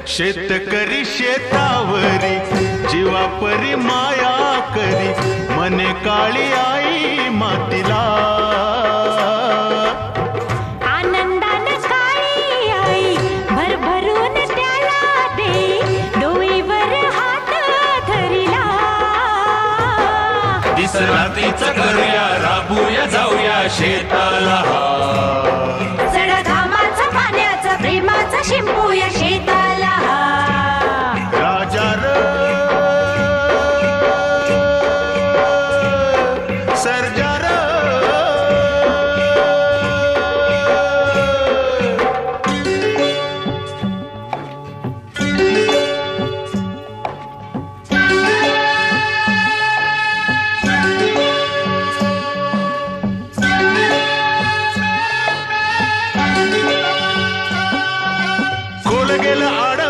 शेतकरी शेतावरी जीवापरी माया करी, मने काळी आई मातीला. आनंदान काळी आई भरभरून त्याला दे, डोईवर हात धरिला. दिस रात्रीच करूया, राबूया जाऊया शेताला. जड घामाचं पाण्याचं प्रेमाचं शिंपूया शेता.